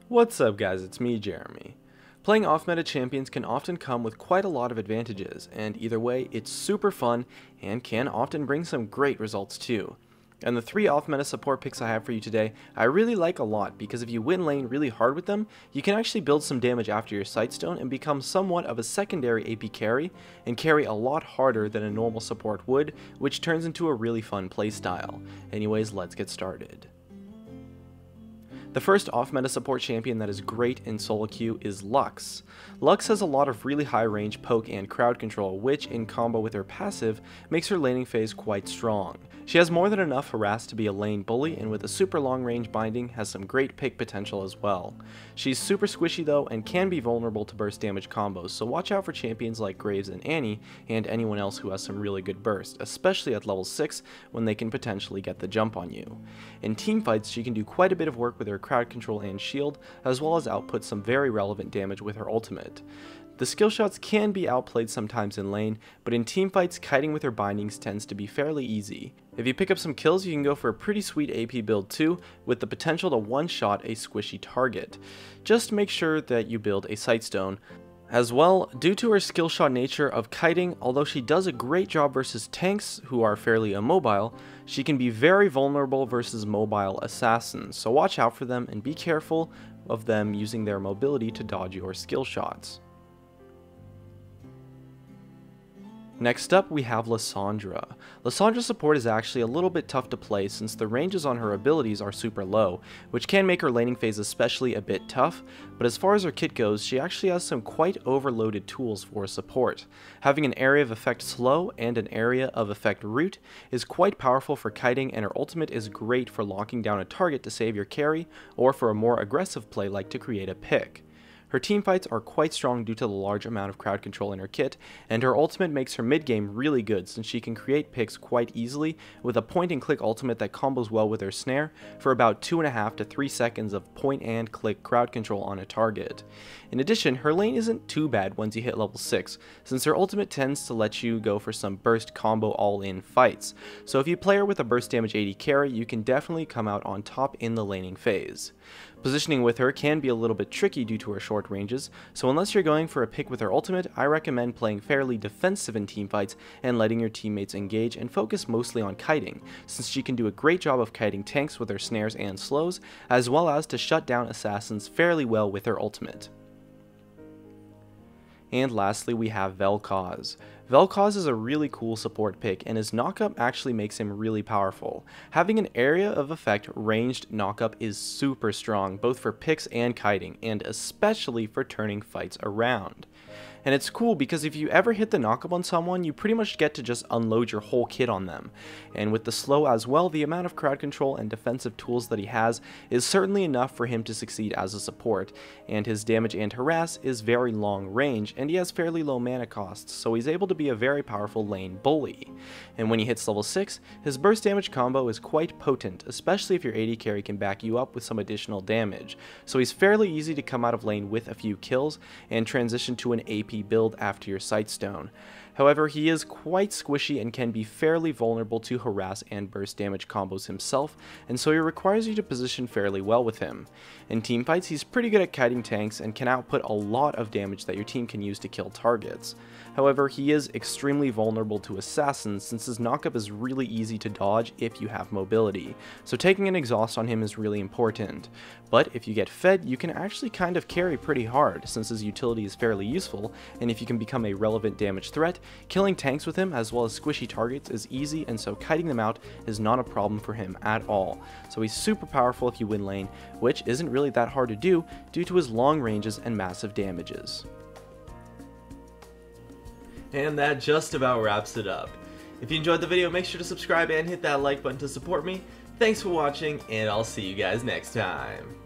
What's up guys, it's me Jeremy. Playing off-meta champions can often come with quite a lot of advantages, and either way it's super fun and can often bring some great results too. And the 3 off-meta support picks I have for you today I really like a lot because if you win lane really hard with them, you can actually build some damage after your Sightstone and become somewhat of a secondary AP carry and carry a lot harder than a normal support would, which turns into a really fun playstyle. Anyways, let's get started. The first off-meta support champion that is great in solo queue is Lux. Lux has a lot of really high range poke and crowd control, which in combo with her passive makes her laning phase quite strong. She has more than enough harass to be a lane bully, and with a super long range binding has some great pick potential as well. She's super squishy though and can be vulnerable to burst damage combos, so watch out for champions like Graves and Annie and anyone else who has some really good burst, especially at level 6 when they can potentially get the jump on you. In teamfights she can do quite a bit of work with her crowd control and shield, as well as output some very relevant damage with her ultimate. The skill shots can be outplayed sometimes in lane, but in teamfights kiting with her bindings tends to be fairly easy. If you pick up some kills, you can go for a pretty sweet AP build too, with the potential to one-shot a squishy target. Just make sure that you build a Sightstone. As well, due to her skill shot nature of kiting, although she does a great job versus tanks who are fairly immobile, she can be very vulnerable versus mobile assassins, so watch out for them and be careful of them using their mobility to dodge your skill shots. Next up, we have Lissandra. Lissandra's support is actually a little bit tough to play since the ranges on her abilities are super low, which can make her laning phase especially a bit tough, but as far as her kit goes, she actually has some quite overloaded tools for support. Having an area of effect slow and an area of effect root is quite powerful for kiting, and her ultimate is great for locking down a target to save your carry, or for a more aggressive play like to create a pick. Her teamfights are quite strong due to the large amount of crowd control in her kit, and her ultimate makes her mid-game really good since she can create picks quite easily with a point-and-click ultimate that combos well with her snare for about 2.5 to 3 seconds of point-and-click crowd control on a target. In addition, her lane isn't too bad once you hit level 6, since her ultimate tends to let you go for some burst combo all-in fights, so if you play her with a burst damage 80 carry, you can definitely come out on top in the laning phase. Positioning with her can be a little bit tricky due to her short ranges, so unless you're going for a pick with her ultimate, I recommend playing fairly defensive in teamfights and letting your teammates engage and focus mostly on kiting, since she can do a great job of kiting tanks with her snares and slows, as well as to shut down assassins fairly well with her ultimate. And lastly, we have Vell. Vell is a really cool support pick, and his knockup actually makes him really powerful. Having an area of effect ranged knockup is super strong, both for picks and kiting, and especially for turning fights around. And it's cool because if you ever hit the knockup on someone, you pretty much get to just unload your whole kit on them. And with the slow as well, the amount of crowd control and defensive tools that he has is certainly enough for him to succeed as a support, and his damage and harass is very long range, and he has fairly low mana costs, so he's able to be a very powerful lane bully. And when he hits level 6, his burst damage combo is quite potent, especially if your AD carry can back you up with some additional damage, so he's fairly easy to come out of lane with a few kills and transition to an AP build after your Sightstone. However, he is quite squishy and can be fairly vulnerable to harass and burst damage combos himself, and so it requires you to position fairly well with him. In teamfights, he's pretty good at kiting tanks and can output a lot of damage that your team can use to kill targets. However, he is extremely vulnerable to assassins since his knockup is really easy to dodge if you have mobility, so taking an exhaust on him is really important. But if you get fed, you can actually kind of carry pretty hard since his utility is fairly useful, and if you can become a relevant damage threat, killing tanks with him as well as squishy targets is easy, and so kiting them out is not a problem for him at all. So he's super powerful if you win lane, which isn't really that hard to do due to his long ranges and massive damages. And that just about wraps it up. If you enjoyed the video, make sure to subscribe and hit that like button to support me. Thanks for watching, and I'll see you guys next time.